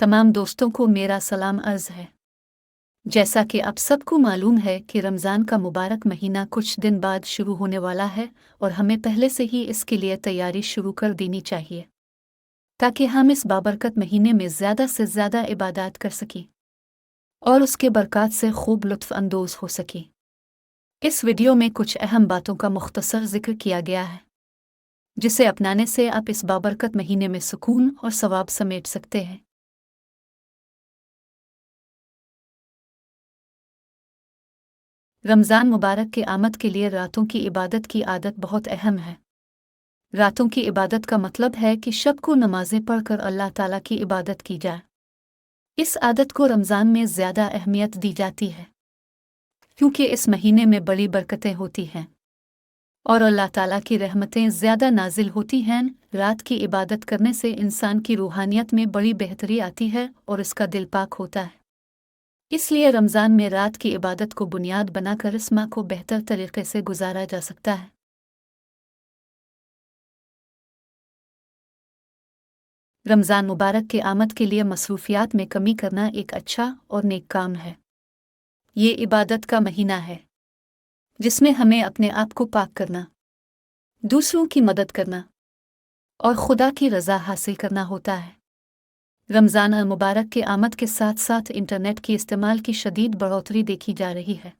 तमाम दोस्तों को मेरा सलाम अर्ज़ है। जैसा कि आप सबको मालूम है कि रमज़ान का मुबारक महीना कुछ दिन बाद शुरू होने वाला है और हमें पहले से ही इसके लिए तैयारी शुरू कर देनी चाहिए ताकि हम इस बाबरकत महीने में ज़्यादा से ज़्यादा इबादत कर सकें और उसके बरक़ात से खूब लुत्फ़ अंदोज़ हो सकें। इस वीडियो में कुछ अहम बातों का मुख्तसर ज़िक्र किया गया है जिसे अपनाने से आप इस बाबरकत महीने में सुकून और सवाब समेट सकते हैं। रमज़ान मुबारक के आमद के लिए रातों की इबादत की आदत बहुत अहम है। रातों की इबादत का मतलब है कि शब को नमाज़ें पढ़कर अल्लाह ताला की इबादत की जाए। इस आदत को रमज़ान में ज़्यादा अहमियत दी जाती है क्योंकि इस महीने में बड़ी बरकतें होती हैं और अल्लाह ताला की रहमतें ज़्यादा नाजिल होती हैं। रात की इबादत करने से इंसान की रूहानियत में बड़ी बेहतरी आती है और इसका दिल पाक होता है। इसलिए रमज़ान में रात की इबादत को बुनियाद बनाकर इस माह को बेहतर तरीके से गुजारा जा सकता है। रमज़ान मुबारक के आमद के लिए मसरूफियात में कमी करना एक अच्छा और नेक काम है। ये इबादत का महीना है जिसमें हमें अपने आप को पाक करना, दूसरों की मदद करना और खुदा की रज़ा हासिल करना होता है। रमज़ान अल मुबारक के आमद के साथ साथ इंटरनेट के इस्तेमाल की शदीद बढ़ोतरी देखी जा रही है।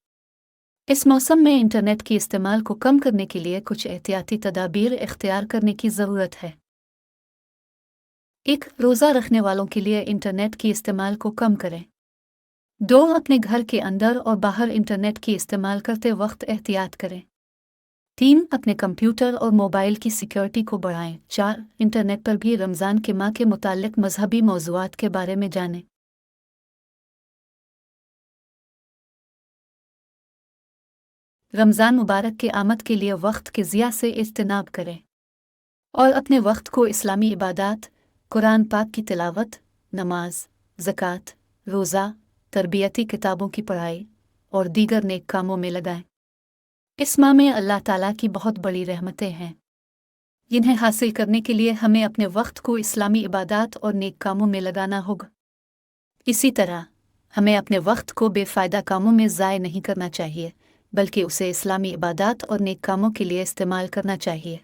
इस मौसम में इंटरनेट के इस्तेमाल को कम करने के लिए कुछ एहतियाती तदाबीर इख्तियार करने की ज़रूरत है। एक, रोज़ा रखने वालों के लिए इंटरनेट के इस्तेमाल को कम करें। 2, अपने घर के अंदर और बाहर इंटरनेट की इस्तेमाल करते वक्त एहतियात करें। 3, अपने कंप्यूटर और मोबाइल की सिक्योरिटी को बढ़ाएं। 4, इंटरनेट पर भी रमज़ान के माह के मुताल्लिक़ मजहबी मौज़ूआत के बारे में जानें। रमज़ान मुबारक के आमद के लिए वक्त के ज़िया से इज्तिनाब करें और अपने वक्त को इस्लामी इबादत, कुरान पाक की तिलावत, नमाज, ज़कात, रोज़ा, तरबियती किताबों की पढ़ाई और दीगर नेक कामों में लगाएं। इस माह में अल्लाह ताला की बहुत बड़ी रहमतें हैं जिन्हें हासिल करने के लिए हमें अपने वक्त को इस्लामी इबादत और नेक कामों में लगाना होगा। इसी तरह हमें अपने वक्त को बेफ़ायदा कामों में ज़ाय नहीं करना चाहिए बल्कि उसे इस्लामी इबादत और नेक कामों के लिए इस्तेमाल करना चाहिए।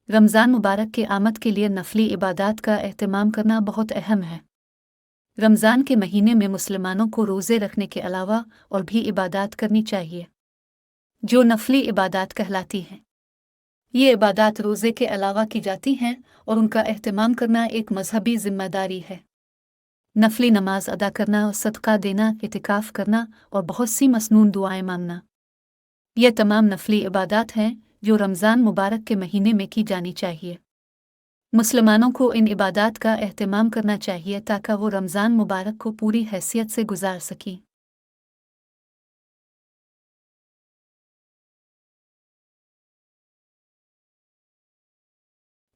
रमज़ान मुबारक के आमद के लिए नफली इबादत का एहतमाम करना बहुत अहम है। रमज़ान के महीने में मुसलमानों को रोज़े रखने के अलावा और भी इबादत करनी चाहिए जो नफली इबादत कहलाती हैं। ये इबादत रोज़े के अलावा की जाती हैं और उनका एहतमाम करना एक मजहबी जिम्मेदारी है। नफली नमाज अदा करना और सदका देना, इतिकाफ़ करना और बहुत सी मसनून दुआएं मांगना, ये तमाम नफली इबादत हैं जो रमज़ान मुबारक के महीने में की जानी चाहिए। मुसलमानों को इन इबादत का एहतमाम करना चाहिए ताकि वो रमज़ान मुबारक को पूरी हैसियत से गुजार सकें।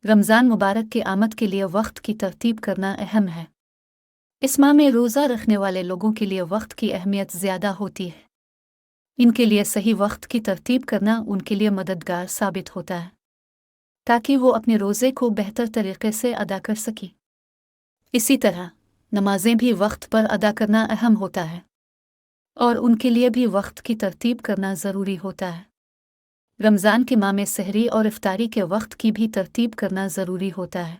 रमज़ान मुबारक के आमद के लिए वक्त की तरतीब करना अहम है। इस माह में रोज़ा रखने वाले लोगों के लिए वक्त की अहमियत ज़्यादा होती है। इनके लिए सही वक्त की तरतीब करना उनके लिए मददगार साबित होता है ताकि वो अपने रोज़े को बेहतर तरीके से अदा कर सकें। इसी तरह नमाजें भी वक्त पर अदा करना अहम होता है और उनके लिए भी वक्त की तरतीब करना ज़रूरी होता है। रमज़ान के माह में सहरी और इफ्तारी के वक्त की भी तरतीब करना ज़रूरी होता है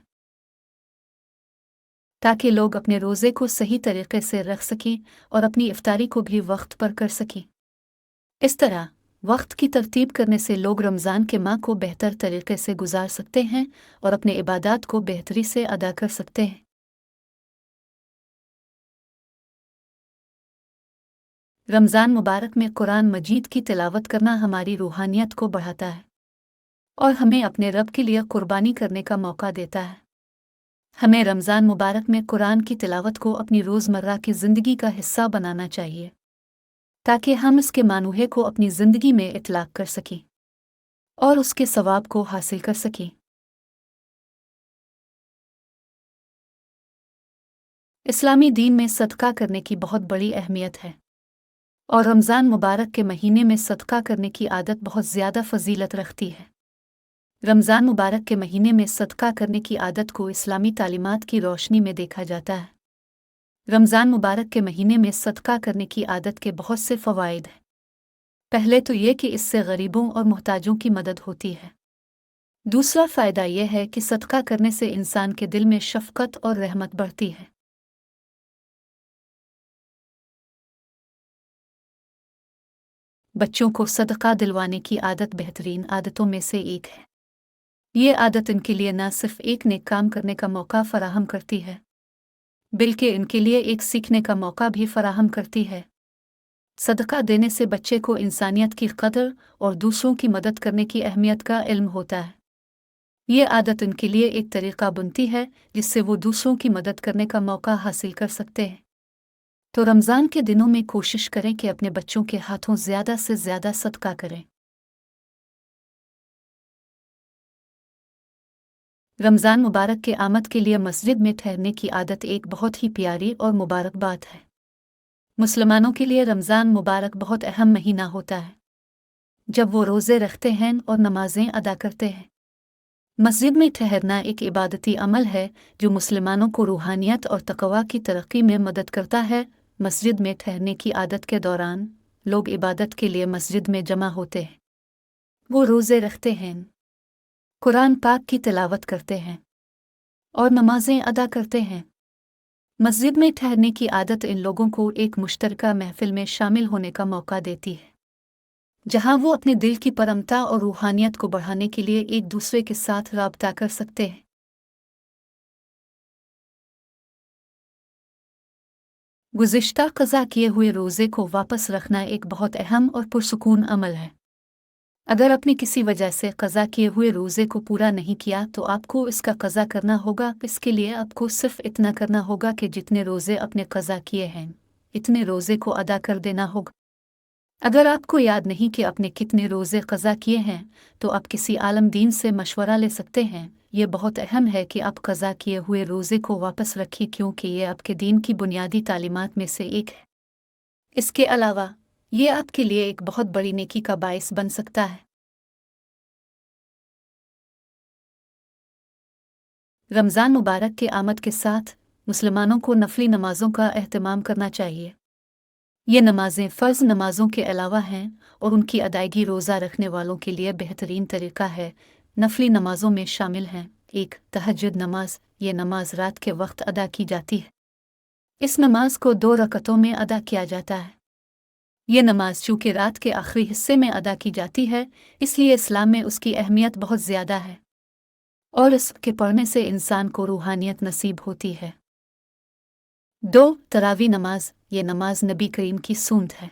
ताकि लोग अपने रोज़े को सही तरीके से रख सकें और अपनी इफ्तारी को भी वक्त पर कर सकें। इस तरह वक्त की तरतीब करने से लोग रमज़ान के माह को बेहतर तरीके से गुजार सकते हैं और अपने इबादत को बेहतरी से अदा कर सकते हैं। रमज़ान मुबारक में कुरान मजीद की तिलावत करना हमारी रूहानियत को बढ़ाता है और हमें अपने रब के लिए कुर्बानी करने का मौका देता है। हमें रमज़ान मुबारक में कुरान की तिलावत को अपनी रोज़मर्रा की ज़िंदगी का हिस्सा बनाना चाहिए ताकि हम इसके मानूहे को अपनी ज़िंदगी में इतलाक़ कर सकें और उसके सवाब को हासिल कर सकें। इस्लामी दीन में सदका करने की बहुत बड़ी अहमियत है और रमज़ान मुबारक के महीने में सदका करने की आदत बहुत ज़्यादा फ़जीलत रखती है। रमज़ान मुबारक के महीने में सदका करने की आदत को इस्लामी तालीमात की रोशनी में देखा जाता है। रमज़ान मुबारक के महीने में सदका करने की आदत के बहुत से फ़वाइद हैं। पहले तो ये कि इससे गरीबों और मोहताजों की मदद होती है। दूसरा फ़ायदा यह है कि सदका करने से इंसान के दिल में शफ़क़त और रहमत बढ़ती है। बच्चों को सदका दिलवाने की आदत बेहतरीन आदतों में से एक है। ये आदत इनके लिए न सिर्फ एक नेक काम करने का मौका फराहम करती है, बल्कि इनके लिए एक सीखने का मौका भी फराहम करती है। सदका देने से बच्चे को इंसानियत की कदर और दूसरों की मदद करने की अहमियत का इल्म होता है। ये आदत इनके लिए एक तरीक़ा बनती है जिससे वो दूसरों की मदद करने का मौका हासिल कर सकते हैं। तो रमज़ान के दिनों में कोशिश करें कि अपने बच्चों के हाथों ज़्यादा से ज़्यादा सदका करें। रमज़ान मुबारक के आमद के लिए मस्जिद में ठहरने की आदत एक बहुत ही प्यारी और मुबारक बात है। मुसलमानों के लिए रमज़ान मुबारक बहुत अहम महीना होता है, जब वो रोज़े रखते हैं और नमाज़ें अदा करते हैं। मस्जिद में ठहरना एक इबादती अमल है जो मुसलमानों को रूहानियत और तक़वा की तरक्की में मदद करता है। मस्जिद में ठहरने की आदत के दौरान लोग इबादत के लिए मस्जिद में जमा होते हैं। वो रोज़े रखते हैं, कुरान पाक की तिलावत करते हैं और नमाज़ें अदा करते हैं। मस्जिद में ठहरने की आदत इन लोगों को एक मुश्तरका महफ़िल में शामिल होने का मौका देती है, जहां वो अपने दिल की परमता और रूहानियत को बढ़ाने के लिए एक दूसरे के साथ राबता कर सकते हैं। गुज़िश्ता क़ज़ा किए हुए रोज़े को वापस रखना एक बहुत अहम और पुरसुकून अमल है। अगर आपने किसी वजह से क़ज़ा किए हुए रोज़े को पूरा नहीं किया तो आपको इसका क़ज़ा करना होगा। इसके लिए आपको सिर्फ़ इतना करना होगा कि जितने रोज़े आपने क़ज़ा किए हैं, इतने रोज़े को अदा कर देना होगा। अगर आपको याद नहीं कि आपने कितने रोज़े क़ज़ा किए हैं, तो आप किसी आलम दीन से मशवरा ले सकते हैं। ये बहुत अहम है कि आप क़ज़ा किए हुए रोज़े को वापस रखिए, क्योंकि ये आपके दीन की बुनियादी तालीमात में से एक है। इसके अलावा ये आपके लिए एक बहुत बड़ी नेकी का बाइस बन सकता है। रमज़ान मुबारक के आमद के साथ मुसलमानों को नफली नमाज़ों का एहतमाम करना चाहिए। ये नमाज़ें फ़र्ज़ नमाज़ों के अलावा हैं और उनकी अदायगी रोज़ा रखने वालों के लिए बेहतरीन तरीक़ा है। नफली नमाज़ों में शामिल हैं: 1. तहज्जुद नमाज। ये नमाज रात के वक्त अदा की जाती है। इस नमाज को 2 रकतों में अदा किया जाता है। ये नमाज चूँकि रात के आखिरी हिस्से में अदा की जाती है, इसलिए इस्लाम में उसकी अहमियत बहुत ज़्यादा है और इसके पढ़ने से इंसान को रूहानियत नसीब होती है। 2. तरावी नमाज। ये नमाज नबी करीम की सुन्नत है।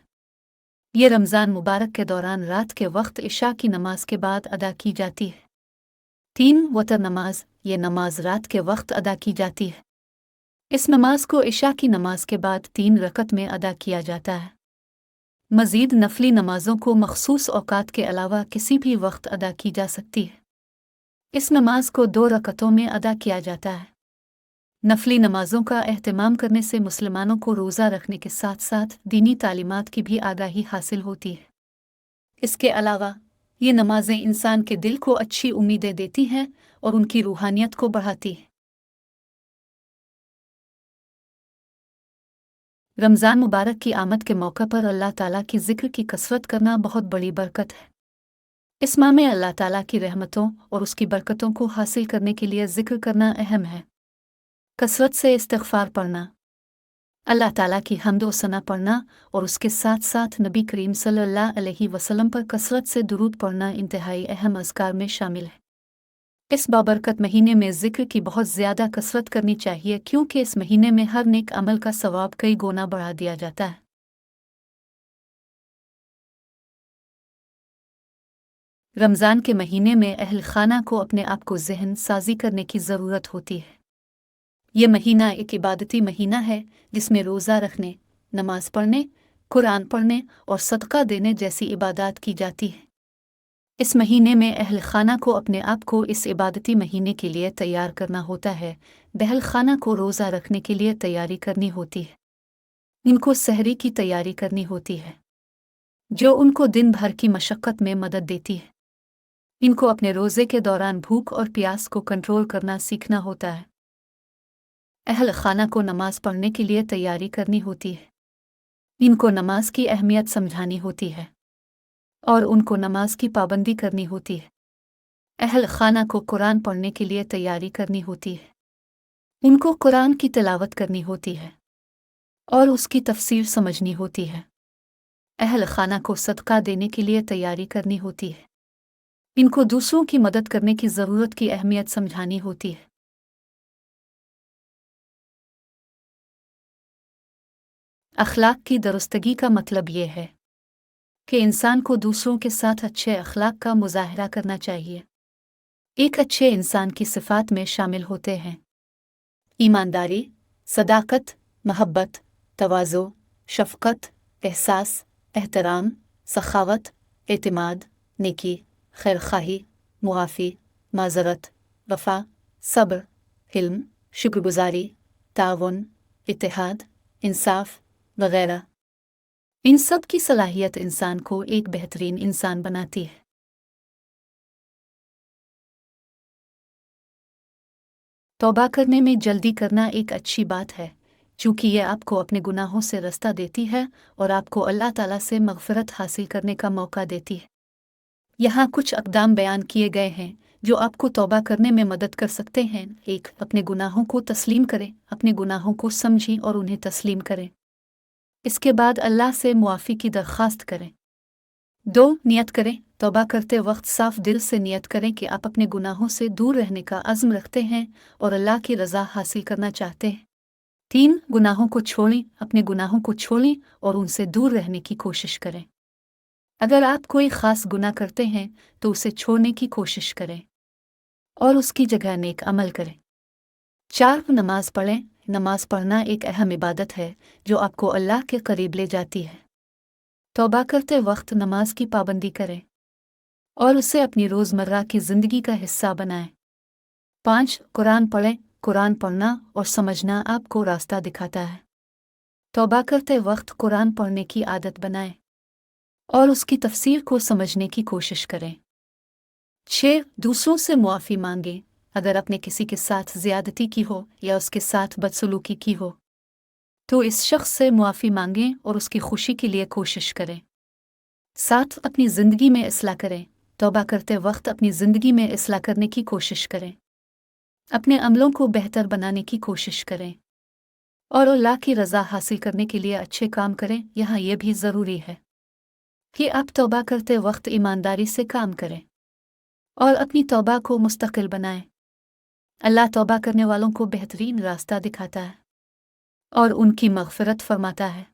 ये रमज़ान मुबारक के दौरान रात के वक्त इशा की नमाज के बाद अदा की जाती है। 3. वतर नमाज। ये नमाज रात के वक्त अदा की जाती है। इस नमाज को इशा की नमाज के बाद 3 रकत में अदा किया जाता है। मज़ीद नफली नमाजों को मखसूस औकात के अलावा किसी भी वक्त अदा की जा सकती है। इस नमाज को 2 रकतों में अदा किया जाता है। नफली नमाजों का एहतमाम करने से मुसलमानों को रोज़ा रखने के साथ साथ दीनी तालीमात की भी आगाही हासिल होती है। इसके अलावा ये नमाजें इंसान के दिल को अच्छी उम्मीदें देती हैं और उनकी रूहानियत को बढ़ाती हैं। रमज़ान मुबारक की आमद के मौका पर अल्लाह ताला की ज़िक्र की कसरत करना बहुत बड़ी बरकत है। इस माह में अल्लाह ताला की रहमतों और उसकी बरकतों को हासिल करने के लिए ज़िक्र करना अहम है। कसरत से इस्तिग़फ़ार पढ़ना, अल्लाह ताला की हम्द व सना पढ़ना और उसके साथ साथ नबी करीम सल्लल्लाहु अलैहि वसल्लम पर कसरत से दुरूद पढ़ना इंतहाई अहम अज़कार में शामिल है। इस बाबरकत महीने में ज़िक्र की बहुत ज़्यादा कसरत करनी चाहिए, क्योंकि इस महीने में हर नेक अमल का सवाब कई गुना बढ़ा दिया जाता है। रमज़ान के महीने में अहल खाना को अपने आप को ज़हन साजी करने की ज़रूरत होती है। ये महीना एक इबादती महीना है जिसमें रोज़ा रखने, नमाज पढ़ने, कुरान पढ़ने और सदका देने जैसी इबादत की जाती है। इस महीने में अहल खाना को अपने आप को इस इबादती महीने के लिए तैयार करना होता है। बहल खाना को रोज़ा रखने के लिए तैयारी करनी होती है। इनको सहरी की तैयारी करनी होती है, जो उनको दिन भर की मशक्क़त में मदद देती है। इनको अपने रोज़े के दौरान भूख और प्यास को कंट्रोल करना सीखना होता है। अहल खाना को नमाज पढ़ने के लिए तैयारी करनी होती है। इनको नमाज की अहमियत समझानी होती है और उनको नमाज की पाबंदी करनी होती है। अहल खाना को कुरान पढ़ने के लिए तैयारी करनी होती है। उनको कुरान की तिलावत करनी होती है और उसकी तफसीर समझनी होती है। अहल खाना को सदका देने के लिए तैयारी करनी होती है। इनको दूसरों की मदद करने की ज़रूरत की अहमियत समझानी होती है। अखलाक की दुरुस्तगी का मतलब ये है कि इंसान को दूसरों के साथ अच्छे अखलाक का मुजाहरा करना चाहिए। एक अच्छे इंसान की सिफ़ात में शामिल होते हैं ईमानदारी, सदाकत, महब्बत, तवाज़ो, शफ़क़त, एहसास, एहतराम, सखावत, एतमाद, नेकी, खैरख़ाही, मुआफ़ी, माज़रत, वफ़ा, सब्र, हिल्म, शुक्रगुज़ारी, ताउन, इत्तेहाद, इंसाफ़ वगैरह। इन सब की सलाहियत इंसान को एक बेहतरीन इंसान बनाती है। तौबा करने में जल्दी करना एक अच्छी बात है, चूँकि यह आपको अपने गुनाहों से रास्ता देती है और आपको अल्लाह ताला से मग़फ़िरत हासिल करने का मौका देती है। यहाँ कुछ अक़दाम बयान किए गए हैं जो आपको तौबा करने में मदद कर सकते हैं। 1. अपने गुनाहों को तस्लीम करें। अपने गुनाहों को समझें और उन्हें तस्लीम करें। इसके बाद अल्लाह से मुआफ़ी की दरख्वास्त करें। 2. नियत करें। तौबा करते वक्त साफ दिल से नियत करें कि आप अपने गुनाहों से दूर रहने का अज़्म रखते हैं और अल्लाह की रज़ा हासिल करना चाहते हैं। 3. गुनाहों को छोड़ें। अपने गुनाहों को छोड़ें और उनसे दूर रहने की कोशिश करें। अगर आप कोई ख़ास गुनाह करते हैं तो उसे छोड़ने की कोशिश करें और उसकी जगह नेक अमल करें। 4. नमाज पढ़ें। नमाज पढ़ना एक अहम इबादत है जो आपको अल्लाह के करीब ले जाती है। तौबा करते वक्त नमाज की पाबंदी करें और उसे अपनी रोज़मर्रा की ज़िंदगी का हिस्सा बनाएं। 5. कुरान पढ़ें। कुरान पढ़ना और समझना आपको रास्ता दिखाता है। तौबा करते वक्त कुरान पढ़ने की आदत बनाएं और उसकी तफसीर को समझने की कोशिश करें। 6. दूसरों से मुआफ़ी मांगें। अगर आपने किसी के साथ ज़्यादती की हो या उसके साथ बदसलूकी की हो तो इस शख्स से मुआफ़ी मांगें और उसकी खुशी के लिए कोशिश करें। 7. अपनी ज़िंदगी में इस्लाह करें। तौबा करते वक्त अपनी ज़िंदगी में इस्लाह करने की कोशिश करें। अपने अमलों को बेहतर बनाने की कोशिश करें और अल्लाह की रज़ा हासिल करने के लिए अच्छे काम करें। यहाँ यह भी ज़रूरी है कि आप तौबा करते वक्त ईमानदारी से काम करें और अपनी तौबा को मुस्तकिल बनाएं। अल्लाह तौबा करने वालों को बेहतरीन रास्ता दिखाता है और उनकी मग़फ़िरत फरमाता है।